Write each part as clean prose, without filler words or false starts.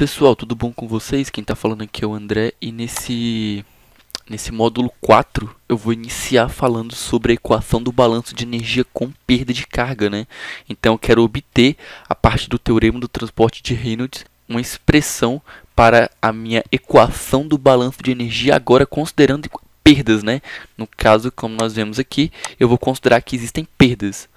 pessoal, tudo bom com vocês? Quem está falando aqui é o André e nesse módulo 4 eu vou iniciar falando sobre a equação do balanço de energia com perda de carga, né? Então eu quero obter, a partir do teorema do transporte de Reynolds, uma expressão para a minha equação do balanço de energia, agora considerando perdas, né? No caso, como nós vemos aqui, eu vou considerar que existem perdas.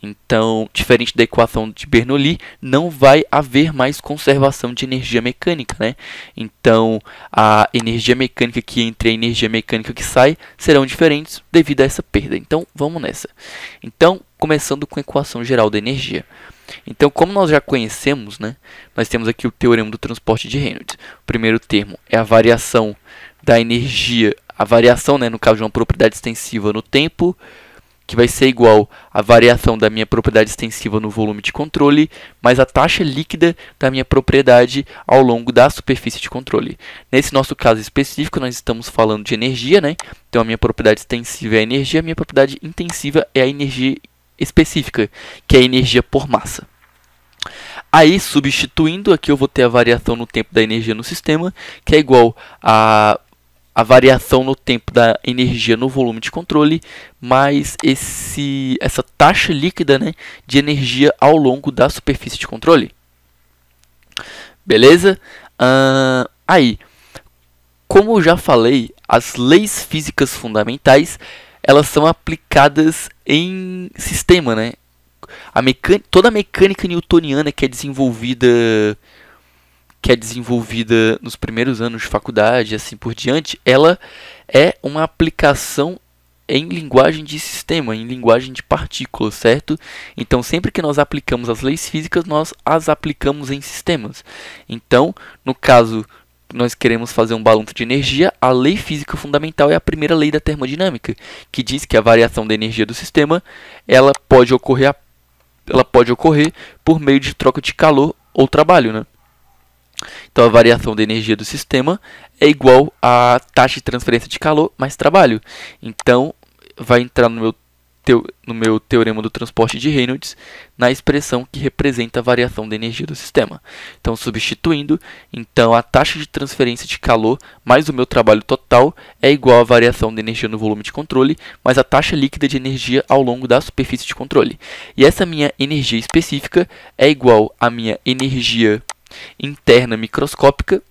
Então, diferente da equação de Bernoulli, não vai haver mais conservação de energia mecânica, né? Então, a energia mecânica que entra e a energia mecânica que sai serão diferentes devido a essa perda. Então, vamos nessa. Então, começando com a equação geral da energia. Então, como nós já conhecemos, né, nós temos aqui o teorema do transporte de Reynolds. O primeiro termo é a variação da energia, a variação, né, no caso de uma propriedade extensiva no tempo, que vai ser igual à variação da minha propriedade extensiva no volume de controle, mais a taxa líquida da minha propriedade ao longo da superfície de controle. Nesse nosso caso específico, nós estamos falando de energia, né? Então, a minha propriedade extensiva é a energia, a minha propriedade intensiva é a energia específica, que é a energia por massa. Aí, substituindo, aqui eu vou ter a variação no tempo da energia no sistema, que é igual a variação no tempo da energia no volume de controle, mais essa taxa líquida, né, de energia ao longo da superfície de controle. Beleza? Aí, como eu já falei, as leis físicas fundamentais, elas são aplicadas em sistema, né? Toda a mecânica newtoniana que é desenvolvida nos primeiros anos de faculdade e assim por diante, ela é uma aplicação em linguagem de sistema, em linguagem de partículas, certo? Então, sempre que nós aplicamos as leis físicas, nós as aplicamos em sistemas. Então, no caso, nós queremos fazer um balanço de energia, a lei física fundamental é a primeira lei da termodinâmica, que diz que a variação da energia do sistema, ela pode ocorrer por meio de troca de calor ou trabalho, né? Então, a variação da energia do sistema é igual à taxa de transferência de calor mais trabalho. Então, vai entrar no meu teorema do transporte de Reynolds, na expressão que representa a variação da energia do sistema. Então, substituindo, então a taxa de transferência de calor mais o meu trabalho total é igual à variação da energia no volume de controle, mais a taxa líquida de energia ao longo da superfície de controle. E essa minha energia específica é igual à minha energia interna microscópica,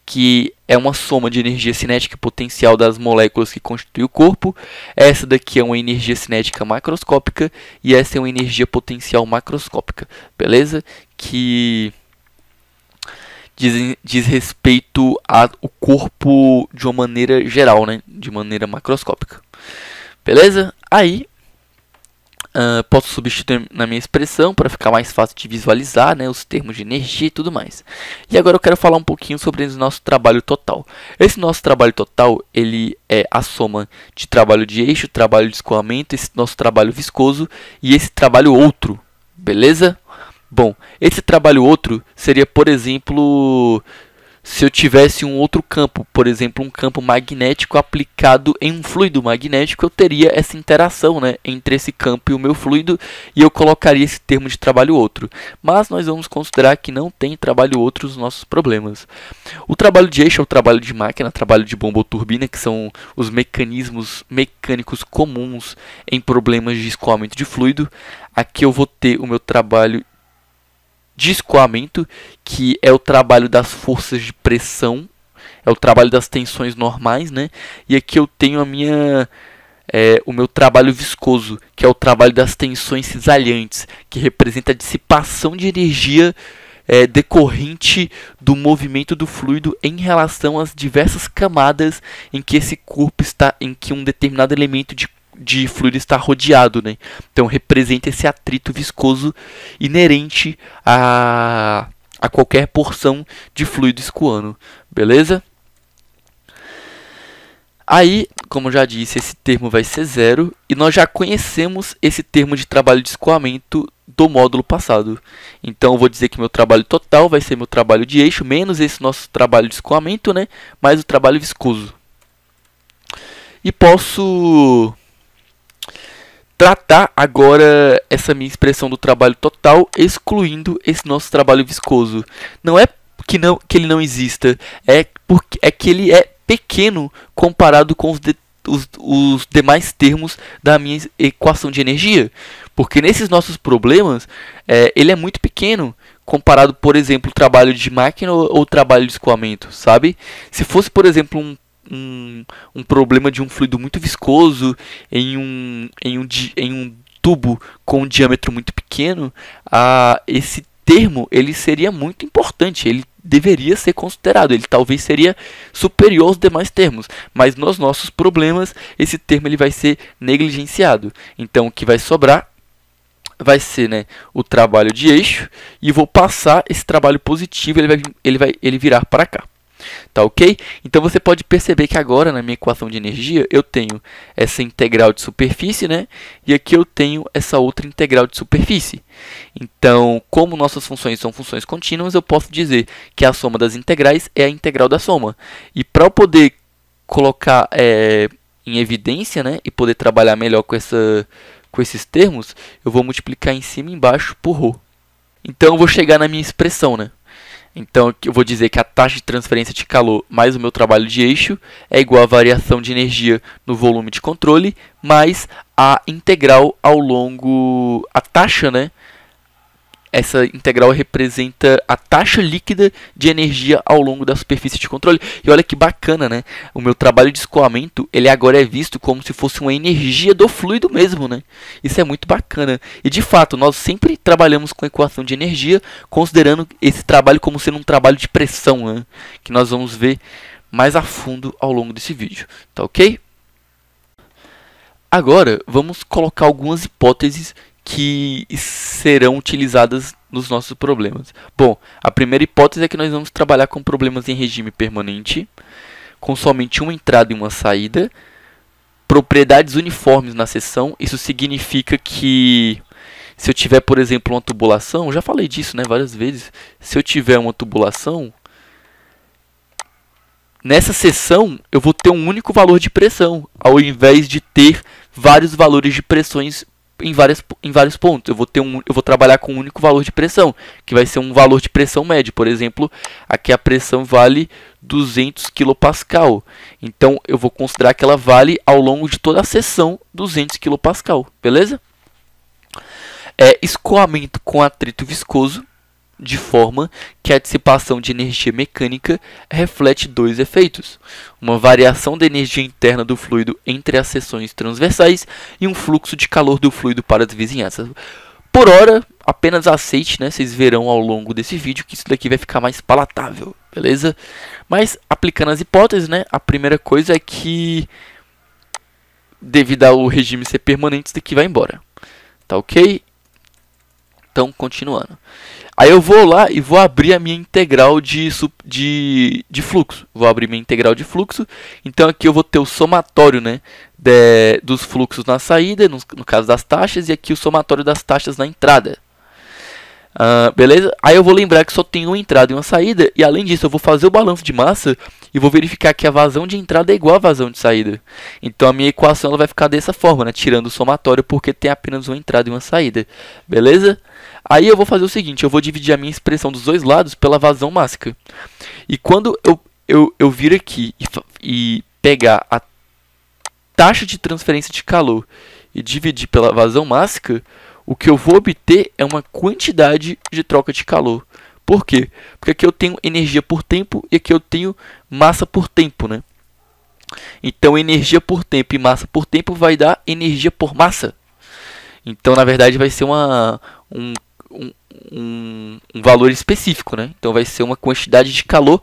que é uma soma de energia cinética e potencial das moléculas que constituem o corpo. Essa daqui é uma energia cinética macroscópica e essa é uma energia potencial macroscópica, beleza? Que diz respeito ao corpo de uma maneira geral, né? De maneira macroscópica, beleza? Aí, posso substituir na minha expressão para ficar mais fácil de visualizar, né, os termos de energia e tudo mais. E agora eu quero falar um pouquinho sobre o nosso trabalho total. Esse nosso trabalho total, ele é a soma de trabalho de eixo, trabalho de escoamento, esse nosso trabalho viscoso e esse trabalho outro, beleza? Bom, esse trabalho outro seria, por exemplo, se eu tivesse um outro campo, por exemplo, um campo magnético aplicado em um fluido magnético, eu teria essa interação, né, entre esse campo e o meu fluido, e eu colocaria esse termo de trabalho outro. Mas nós vamos considerar que não tem trabalho outro nos nossos problemas. O trabalho de eixo é o trabalho de máquina, trabalho de bomba ou turbina, que são os mecanismos mecânicos comuns em problemas de escoamento de fluido. Aqui eu vou ter o meu trabalho de escoamento, que é o trabalho das forças de pressão, é o trabalho das tensões normais, né? E aqui eu tenho o meu trabalho viscoso, que é o trabalho das tensões cisalhantes, que representa a dissipação de energia decorrente do movimento do fluido em relação às diversas camadas em que esse corpo está, em que um determinado elemento de fluido está rodeado, né? Então representa esse atrito viscoso inerente a qualquer porção de fluido escoando, beleza? Aí, como já disse, esse termo vai ser zero e nós já conhecemos esse termo de trabalho de escoamento do módulo passado. Então eu vou dizer que meu trabalho total vai ser meu trabalho de eixo menos esse nosso trabalho de escoamento, né? Mais o trabalho viscoso. E posso tratar agora essa minha expressão do trabalho total, excluindo esse nosso trabalho viscoso. Não é que ele não exista, é que ele é pequeno comparado com os demais termos da minha equação de energia. Porque nesses nossos problemas, ele é muito pequeno comparado, por exemplo, trabalho de máquina ou trabalho de escoamento, sabe? Se fosse, por exemplo, um problema de um fluido muito viscoso em um tubo com um diâmetro muito pequeno, esse termo ele seria muito importante, ele deveria ser considerado, ele talvez seria superior aos demais termos, mas nos nossos problemas esse termo ele vai ser negligenciado. Então o que vai sobrar vai ser, né, o trabalho de eixo, e vou passar esse trabalho positivo, ele vai virar para cá. Tá ok? Então você pode perceber que agora na minha equação de energia eu tenho essa integral de superfície, né? E aqui eu tenho essa outra integral de superfície. Então, como nossas funções são funções contínuas, eu posso dizer que a soma das integrais é a integral da soma. E para eu poder colocar em evidência, né, e poder trabalhar melhor com esses termos, eu vou multiplicar em cima e embaixo por ρ. Então eu vou chegar na minha expressão, né? Então eu vou dizer que a taxa de transferência de calor mais o meu trabalho de eixo é igual à variação de energia no volume de controle mais a integral ao longo... a taxa, né? Essa integral representa a taxa líquida de energia ao longo da superfície de controle. E olha que bacana, né? O meu trabalho de escoamento, ele agora é visto como se fosse uma energia do fluido mesmo, né? Isso é muito bacana. E de fato, nós sempre trabalhamos com equação de energia, considerando esse trabalho como sendo um trabalho de pressão, né? Que nós vamos ver mais a fundo ao longo desse vídeo. Tá ok? Agora, vamos colocar algumas hipóteses que serão utilizadas nos nossos problemas. Bom, a primeira hipótese é que nós vamos trabalhar com problemas em regime permanente, com somente uma entrada e uma saída, propriedades uniformes na seção. Isso significa que se eu tiver, por exemplo, uma tubulação, já falei disso, né, várias vezes, se eu tiver uma tubulação, nessa seção eu vou ter um único valor de pressão, ao invés de ter vários valores de pressões em vários pontos. Eu vou trabalhar com um único valor de pressão, que vai ser um valor de pressão médio. Por exemplo, aqui a pressão vale 200 kPa. Então eu vou considerar que ela vale ao longo de toda a seção 200 kPa, beleza? Escoamento com atrito viscoso, de forma que a dissipação de energia mecânica reflete dois efeitos: uma variação da energia interna do fluido entre as seções transversais e um fluxo de calor do fluido para as vizinhanças. Por hora, apenas aceite, né? Vocês verão ao longo desse vídeo que isso daqui vai ficar mais palatável, beleza? Mas, aplicando as hipóteses, né? A primeira coisa é que, devido ao regime ser permanente, isso daqui vai embora. Tá ok? Então, continuando. Aí eu vou lá e vou abrir a minha integral de fluxo. Vou abrir minha integral de fluxo. Então aqui eu vou ter o somatório, né, dos fluxos na saída, no caso das taxas, e aqui o somatório das taxas na entrada. Beleza? Aí eu vou lembrar que só tem uma entrada e uma saída. E além disso eu vou fazer o balanço de massa e vou verificar que a vazão de entrada é igual à vazão de saída. Então a minha equação ela vai ficar dessa forma, né, tirando o somatório porque tem apenas uma entrada e uma saída. Beleza? Aí eu vou fazer o seguinte, eu vou dividir a minha expressão dos dois lados pela vazão mássica. E quando eu vir aqui e pegar a taxa de transferência de calor e dividir pela vazão mássica, o que eu vou obter é uma quantidade de troca de calor. Por quê? Porque aqui eu tenho energia por tempo e aqui eu tenho massa por tempo, né? Então energia por tempo e massa por tempo vai dar energia por massa. Então na verdade vai ser um valor específico, né? Então vai ser uma quantidade de calor,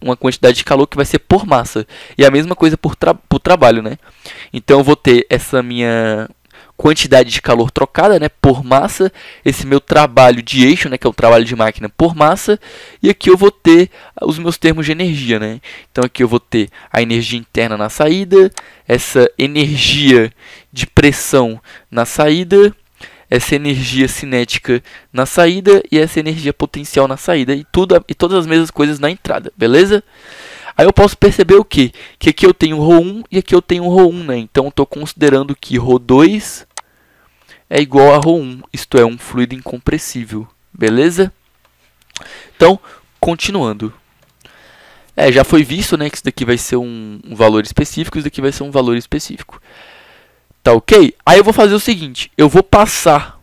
uma quantidade de calor que vai ser por massa. E a mesma coisa por trabalho, né? Então eu vou ter essa minha quantidade de calor trocada, né, por massa, esse meu trabalho de eixo, né, que é o trabalho de máquina por massa, e aqui eu vou ter os meus termos de energia, né? Então aqui eu vou ter a energia interna na saída, essa energia de pressão na saída, essa energia cinética na saída e essa energia potencial na saída, e todas as mesmas coisas na entrada, beleza? Aí eu posso perceber o quê? Que aqui eu tenho ρ1 e aqui eu tenho ρ1, né? Então eu estou considerando que ρ2 é igual a ρ1, isto é, um fluido incompressível, beleza? Então, continuando. Já foi visto, né, que isso daqui vai ser um valor específico, isso daqui vai ser um valor específico. Tá ok? Aí eu vou fazer o seguinte, eu vou passar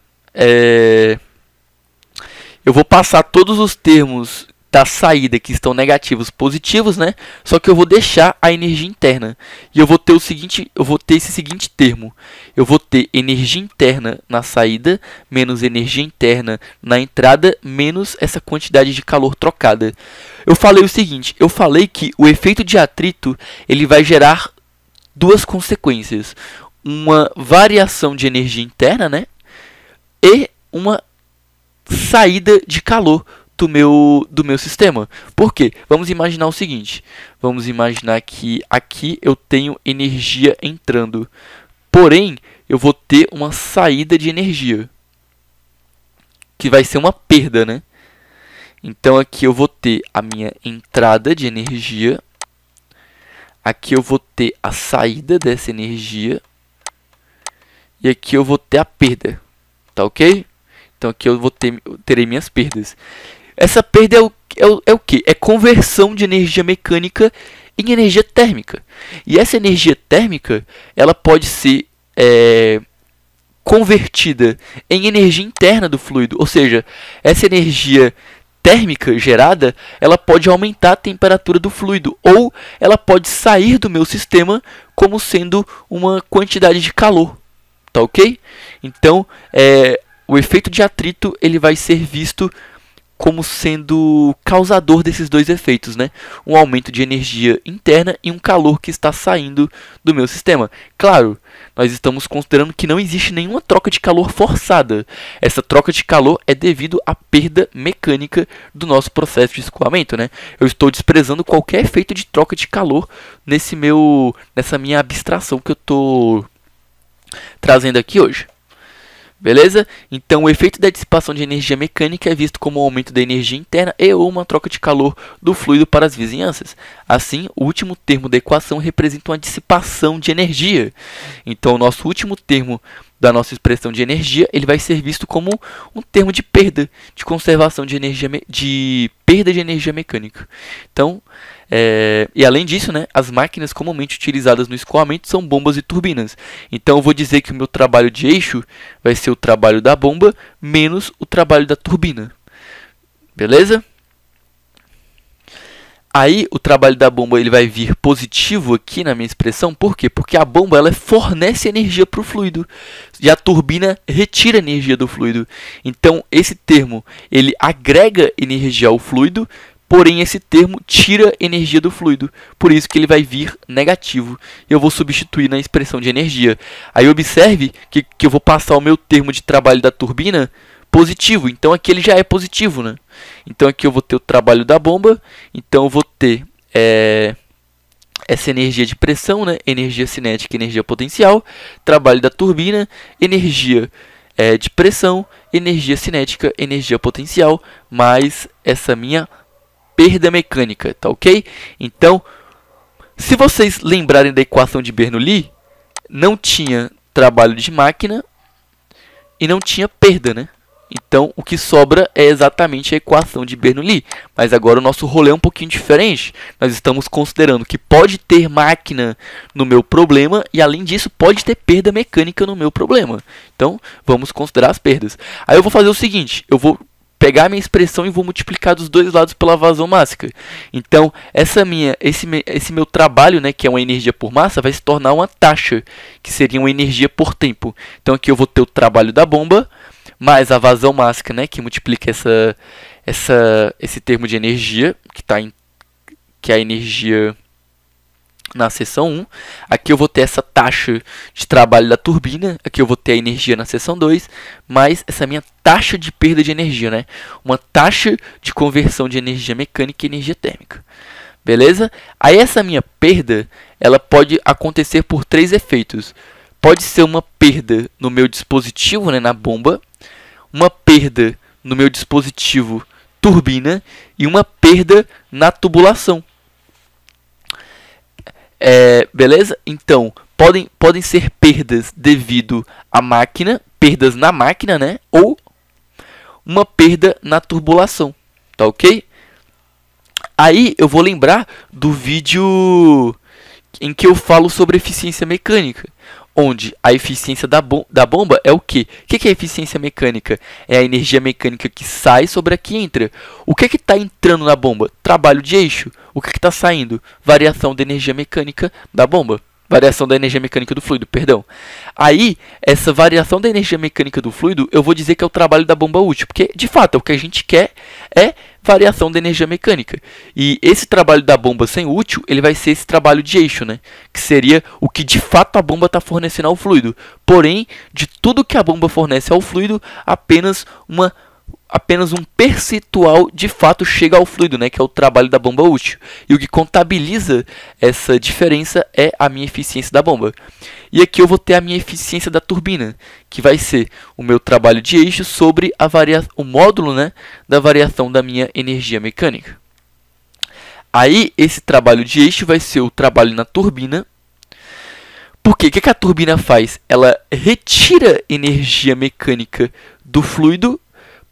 todos os termos da saída que estão negativos positivos, né? Só que eu vou deixar a energia interna. E eu vou ter esse seguinte termo. Eu vou ter energia interna na saída menos energia interna na entrada menos essa quantidade de calor trocada. Eu falei o seguinte, eu falei que o efeito de atrito, ele vai gerar duas consequências. Uma variação de energia interna, né? E uma saída de calor do meu sistema. Por quê? Vamos imaginar o seguinte. Vamos imaginar que aqui eu tenho energia entrando. Porém, eu vou ter uma saída de energia. Que vai ser uma perda, né? Então, aqui eu vou ter a minha entrada de energia. Aqui eu vou ter a saída dessa energia. E aqui eu vou ter a perda. Tá ok? Então, aqui eu terei minhas perdas. Essa perda é o quê? É conversão de energia mecânica em energia térmica. E essa energia térmica, ela pode ser convertida em energia interna do fluido. Ou seja, essa energia térmica gerada, ela pode aumentar a temperatura do fluido. Ou ela pode sair do meu sistema como sendo uma quantidade de calor. Tá ok? Então, o efeito de atrito ele vai ser visto como sendo causador desses dois efeitos, né? Um aumento de energia interna e um calor que está saindo do meu sistema. Claro, nós estamos considerando que não existe nenhuma troca de calor forçada. Essa troca de calor é devido à perda mecânica do nosso processo de escoamento, né? Eu estou desprezando qualquer efeito de troca de calor nessa minha abstração que eu estou trazendo aqui hoje. Beleza? Então, o efeito da dissipação de energia mecânica é visto como um aumento da energia interna e ou uma troca de calor do fluido para as vizinhanças. Assim, o último termo da equação representa uma dissipação de energia. Então, o nosso último termo da nossa expressão de energia, ele vai ser visto como um termo de perda, de conservação de energia, de perda de energia mecânica. Então, e além disso, né, as máquinas comumente utilizadas no escoamento são bombas e turbinas. Então eu vou dizer que o meu trabalho de eixo vai ser o trabalho da bomba menos o trabalho da turbina. Beleza? Aí o trabalho da bomba ele vai vir positivo aqui na minha expressão. Por quê? Porque a bomba ela fornece energia para o fluido e a turbina retira energia do fluido. Então esse termo ele agrega energia ao fluido, porém esse termo tira energia do fluido. Por isso que ele vai vir negativo. E eu vou substituir na expressão de energia. Aí observe que eu vou passar o meu termo de trabalho da turbina positivo. Então aqui ele já é positivo, né? Então aqui eu vou ter o trabalho da bomba. Então eu vou ter essa energia de pressão, né? Energia cinética e energia potencial. Trabalho da turbina, energia de pressão, energia cinética, energia potencial, mais essa minha perda mecânica, tá ok? Então, se vocês lembrarem da equação de Bernoulli, não tinha trabalho de máquina e não tinha perda, né? Então, o que sobra é exatamente a equação de Bernoulli. Mas agora o nosso rolê é um pouquinho diferente. Nós estamos considerando que pode ter máquina no meu problema e, além disso, pode ter perda mecânica no meu problema. Então, vamos considerar as perdas. Aí eu vou fazer o seguinte, eu vou pegar a minha expressão e vou multiplicar dos dois lados pela vazão mássica. Então, esse meu trabalho, né, que é uma energia por massa, vai se tornar uma taxa, que seria uma energia por tempo. Então, aqui eu vou ter o trabalho da bomba, mais a vazão mássica, né, que multiplica esse termo de energia, que é a energia na seção 1. Aqui eu vou ter essa taxa de trabalho da turbina. Aqui eu vou ter a energia na seção 2. Mais essa minha taxa de perda de energia, né? Uma taxa de conversão de energia mecânica e energia térmica. Beleza? Aí essa minha perda, ela pode acontecer por três efeitos. Pode ser uma perda no meu dispositivo, né, na bomba. Uma perda no meu dispositivo turbina. E uma perda na tubulação. Beleza? Então, podem ser perdas devido à máquina, perdas na máquina, né? Ou uma perda na turbulação, tá ok? Aí eu vou lembrar do vídeo em que eu falo sobre eficiência mecânica, onde a eficiência da bomba é o quê? O que é eficiência mecânica? É a energia mecânica que sai sobre a que entra. O que está entrando na bomba? Trabalho de eixo. O que está saindo? Variação da energia mecânica da bomba. Variação da energia mecânica do fluido, perdão. Aí, essa variação da energia mecânica do fluido, eu vou dizer que é o trabalho da bomba útil, porque, de fato, o que a gente quer é variação da energia mecânica. E esse trabalho da bomba sem útil, ele vai ser esse trabalho de eixo, né? Que seria o que, de fato, a bomba está fornecendo ao fluido. Porém, de tudo que a bomba fornece ao fluido, apenas um percentual de fato chega ao fluido, né, que é o trabalho da bomba útil. E o que contabiliza essa diferença é a minha eficiência da bomba. E aqui eu vou ter a minha eficiência da turbina, que vai ser o meu trabalho de eixo sobre o módulo, né, da variação da minha energia mecânica. Aí esse trabalho de eixo vai ser o trabalho na turbina. Porque o que a turbina faz? Ela retira energia mecânica do fluido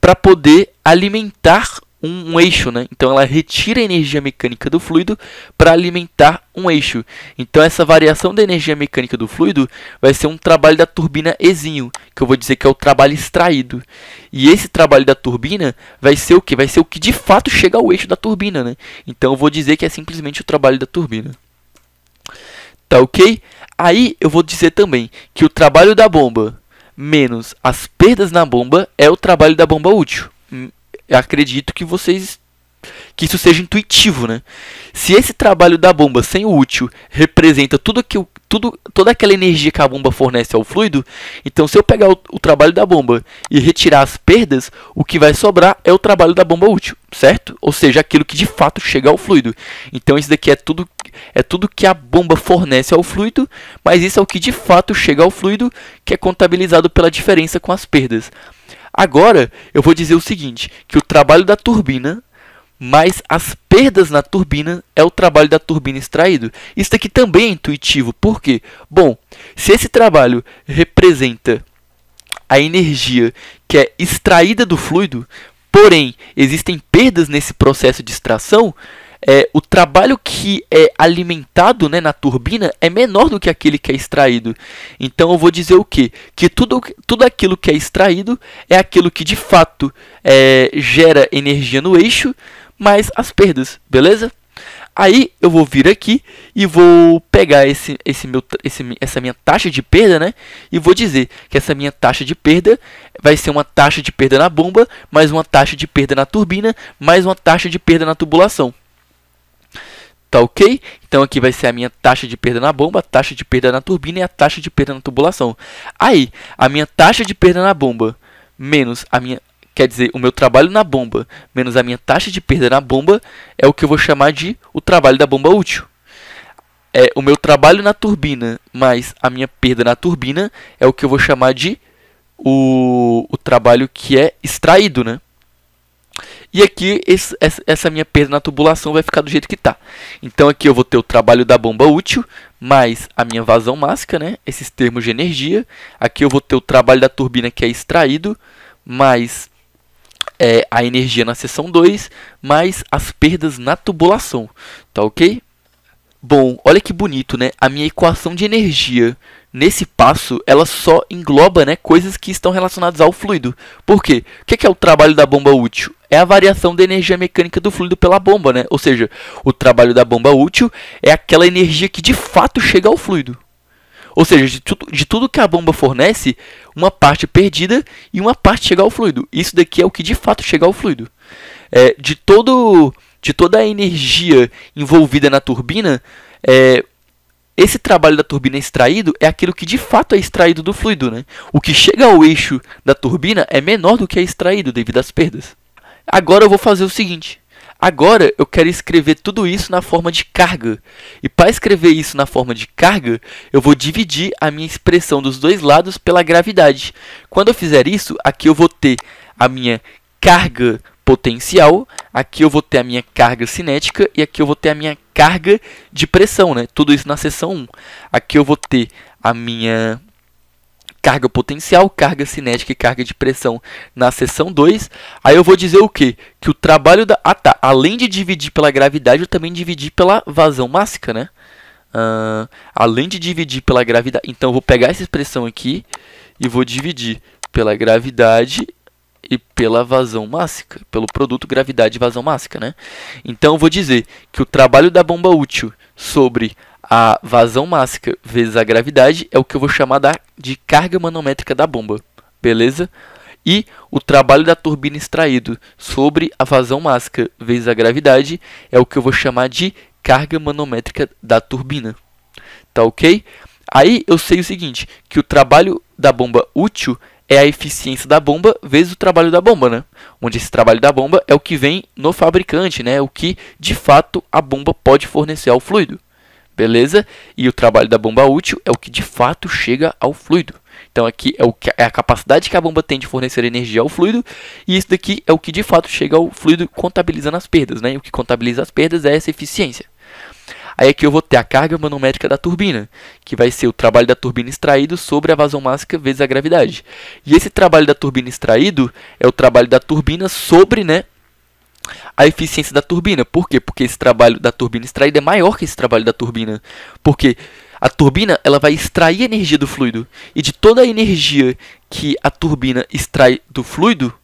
para poder alimentar um eixo, né? Então ela retira a energia mecânica do fluido para alimentar um eixo. Então essa variação da energia mecânica do fluido vai ser um trabalho da turbina exínio, que eu vou dizer que é o trabalho extraído. E esse trabalho da turbina vai ser o que? Vai ser o que de fato chega ao eixo da turbina, né? Então eu vou dizer que é simplesmente o trabalho da turbina. Tá ok? Aí eu vou dizer também que o trabalho da bomba menos as perdas na bomba é o trabalho da bomba útil. Eu acredito que isso seja intuitivo, né? Se esse trabalho da bomba sem o útil representa toda aquela energia que a bomba fornece ao fluido, então se eu pegar o trabalho da bomba e retirar as perdas, o que vai sobrar é o trabalho da bomba útil, certo? Ou seja, aquilo que de fato chega ao fluido. Então isso daqui é tudo que a bomba fornece ao fluido, mas isso é o que de fato chega ao fluido, que é contabilizado pela diferença com as perdas. Agora, eu vou dizer o seguinte, que o trabalho da turbina mais as perdas na turbina é o trabalho da turbina extraído. Isso daqui também é intuitivo. Por quê? Bom, se esse trabalho representa a energia que é extraída do fluido, porém existem perdas nesse processo de extração, o trabalho que é alimentado, né, na turbina é menor do que aquele que é extraído. Então eu vou dizer o quê? Que tudo aquilo que é extraído é aquilo que de fato gera energia no eixo, mais as perdas, beleza? Aí eu vou vir aqui e vou pegar essa minha taxa de perda, né? E vou dizer que essa minha taxa de perda vai ser uma taxa de perda na bomba, mais uma taxa de perda na turbina, mais uma taxa de perda na tubulação. Tá ok? Então aqui vai ser a minha taxa de perda na bomba, a taxa de perda na turbina e a taxa de perda na tubulação. Aí, a minha taxa de perda na bomba menos a minha... Quer dizer, o meu trabalho na bomba menos a minha taxa de perda na bomba é o que eu vou chamar de o trabalho da bomba útil. O meu trabalho na turbina mais a minha perda na turbina é o que eu vou chamar de o trabalho que é extraído, né? E aqui essa minha perda na tubulação vai ficar do jeito que está. Então aqui eu vou ter o trabalho da bomba útil mais a minha vazão mássica, né? Esses termos de energia. Aqui eu vou ter o trabalho da turbina que é extraído mais a energia na seção 2 mais as perdas na tubulação. Tá ok? Bom, olha que bonito, né? A minha equação de energia nesse passo, ela só engloba, né, coisas que estão relacionadas ao fluido. Por quê? O que é o trabalho da bomba útil? É a variação da energia mecânica do fluido pela bomba, né? Ou seja, o trabalho da bomba útil é aquela energia que de fato chega ao fluido. Ou seja, de tudo que a bomba fornece, uma parte é perdida e uma parte chega ao fluido. Isso daqui é o que de fato chega ao fluido. De toda a energia envolvida na turbina, esse trabalho da turbina extraído é aquilo que de fato é extraído do fluido, né? O que chega ao eixo da turbina é menor do que é extraído devido às perdas. Agora eu vou fazer o seguinte. Agora eu quero escrever tudo isso na forma de carga. E para escrever isso na forma de carga, eu vou dividir a minha expressão dos dois lados pela gravidade. Quando eu fizer isso, aqui eu vou ter a minha carga potencial, aqui eu vou ter a minha carga cinética e aqui eu vou ter a minha carga de pressão, né? Tudo isso na seção 1. Aqui eu vou ter a minha carga potencial, carga cinética e carga de pressão na seção 2. Aí eu vou dizer o quê? Que o trabalho da... Ah, tá. Além de dividir pela gravidade, eu também dividi pela vazão mássica, né? Além de dividir pela gravidade... Então, eu vou pegar essa expressão aqui e vou dividir pela gravidade e pela vazão mássica. Pelo produto gravidade e vazão mássica, né? Então, eu vou dizer que o trabalho da bomba útil sobre a vazão mássica vezes a gravidade é o que eu vou chamar de carga manométrica da bomba, beleza? E o trabalho da turbina extraído sobre a vazão mássica vezes a gravidade é o que eu vou chamar de carga manométrica da turbina, tá ok? Aí eu sei o seguinte, que o trabalho da bomba útil é a eficiência da bomba vezes o trabalho da bomba, né? Onde esse trabalho da bomba é o que vem no fabricante, né? O que de fato a bomba pode fornecer ao fluido. Beleza? E o trabalho da bomba útil é o que de fato chega ao fluido. Então aqui é a capacidade que a bomba tem de fornecer energia ao fluido. E isso daqui é o que de fato chega ao fluido contabilizando as perdas, né? E o que contabiliza as perdas é essa eficiência. Aí aqui eu vou ter a carga manométrica da turbina, que vai ser o trabalho da turbina extraído sobre a vazão mássica vezes a gravidade. E esse trabalho da turbina extraído é o trabalho da turbina sobre, né, a eficiência da turbina. Por quê? Porque esse trabalho da turbina extraída é maior que esse trabalho da turbina. Porque a turbina ela vai extrair energia do fluido. E de toda a energia que a turbina extrai do fluido,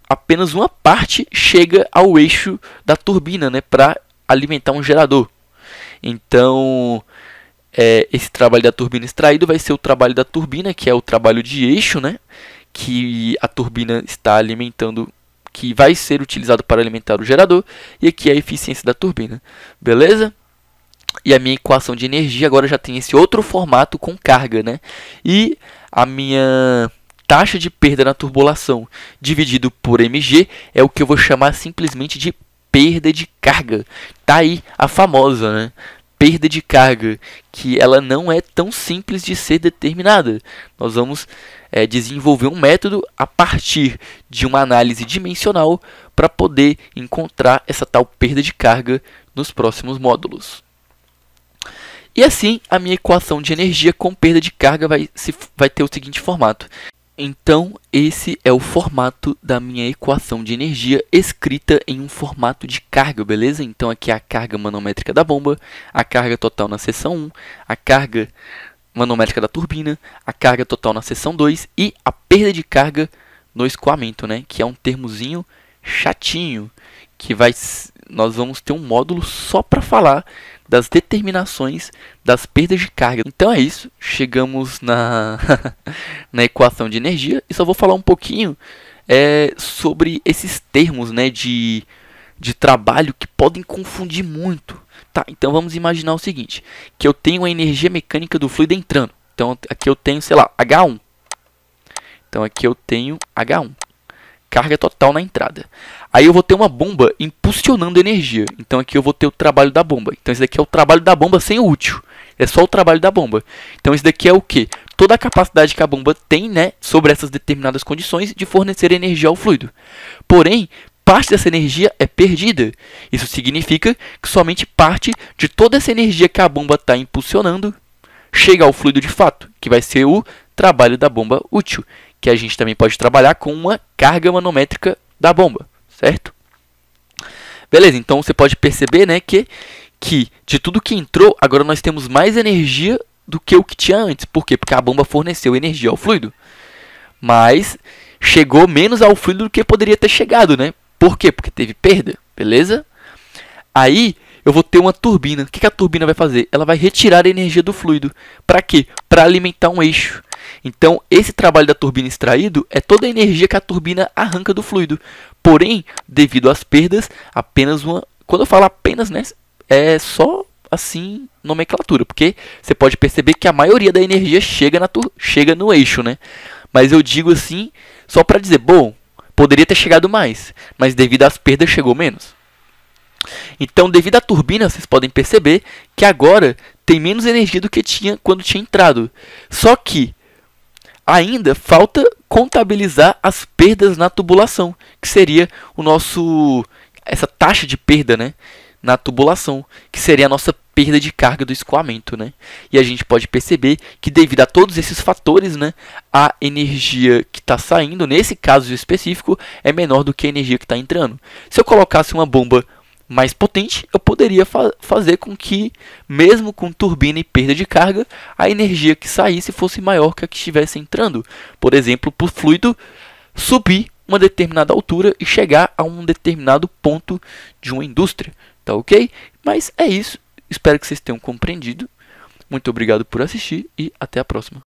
apenas uma parte chega ao eixo da turbina, né, para alimentar um gerador. Então, esse trabalho da turbina extraído vai ser o trabalho da turbina, que é o trabalho de eixo, né, que a turbina está alimentando, que vai ser utilizado para alimentar o gerador, e aqui é a eficiência da turbina, beleza? E a minha equação de energia agora já tem esse outro formato com carga, né? E a minha taxa de perda na turbulação dividido por mg é o que eu vou chamar simplesmente de perda de carga. Tá aí a famosa, né? Perda de carga, que ela não é tão simples de ser determinada. Nós vamos desenvolver um método a partir de uma análise dimensional para poder encontrar essa tal perda de carga nos próximos módulos. E assim, a minha equação de energia com perda de carga vai ter o seguinte formato. Então, esse é o formato da minha equação de energia escrita em um formato de carga, beleza? Então, aqui é a carga manométrica da bomba, a carga total na seção 1, a carga manométrica da turbina, a carga total na seção 2 e a perda de carga no escoamento, né? Que é um termozinho chatinho, que nós vamos ter um módulo só para falar das determinações das perdas de carga. Então é isso, chegamos na equação de energia e só vou falar um pouquinho sobre esses termos, né, de trabalho que podem confundir muito. Tá, então vamos imaginar o seguinte, que eu tenho a energia mecânica do fluido entrando. Então aqui eu tenho, sei lá, H1. Então aqui eu tenho H1. Carga total na entrada. Aí eu vou ter uma bomba impulsionando energia. Então aqui eu vou ter o trabalho da bomba. Então esse daqui é o trabalho da bomba sem o útil. É só o trabalho da bomba. Então esse daqui é o quê? Toda a capacidade que a bomba tem, né, sobre essas determinadas condições de fornecer energia ao fluido. Porém, parte dessa energia é perdida. Isso significa que somente parte de toda essa energia que a bomba está impulsionando chega ao fluido de fato, que vai ser o trabalho da bomba útil, que a gente também pode trabalhar com uma carga manométrica da bomba, certo? Beleza, então você pode perceber, né, que de tudo que entrou, agora nós temos mais energia do que o que tinha antes. Por quê? Porque a bomba forneceu energia ao fluido, mas chegou menos ao fluido do que poderia ter chegado, né? Por quê? Porque teve perda, beleza? Aí eu vou ter uma turbina. O que a turbina vai fazer? Ela vai retirar a energia do fluido. Para quê? Para alimentar um eixo. Então, esse trabalho da turbina extraído é toda a energia que a turbina arranca do fluido. Porém, devido às perdas, apenas uma... Quando eu falo apenas, né, é só assim nomenclatura. Porque você pode perceber que a maioria da energia chega no eixo, né? Mas eu digo assim só para dizer, bom, poderia ter chegado mais, mas devido às perdas chegou menos. Então, devido à turbina, vocês podem perceber que agora tem menos energia do que tinha quando tinha entrado. Só que ainda falta contabilizar as perdas na tubulação, que seria essa taxa de perda, né, na tubulação, que seria a nossa perda de carga do escoamento, né? E a gente pode perceber que devido a todos esses fatores, né, a energia que está saindo, nesse caso específico, é menor do que a energia que está entrando. Se eu colocasse uma bomba mais potente, eu poderia fazer com que, mesmo com turbina e perda de carga, a energia que saísse fosse maior que a que estivesse entrando. Por exemplo, para o fluido subir uma determinada altura e chegar a um determinado ponto de uma indústria. Tá ok? Mas é isso. Espero que vocês tenham compreendido. Muito obrigado por assistir e até a próxima.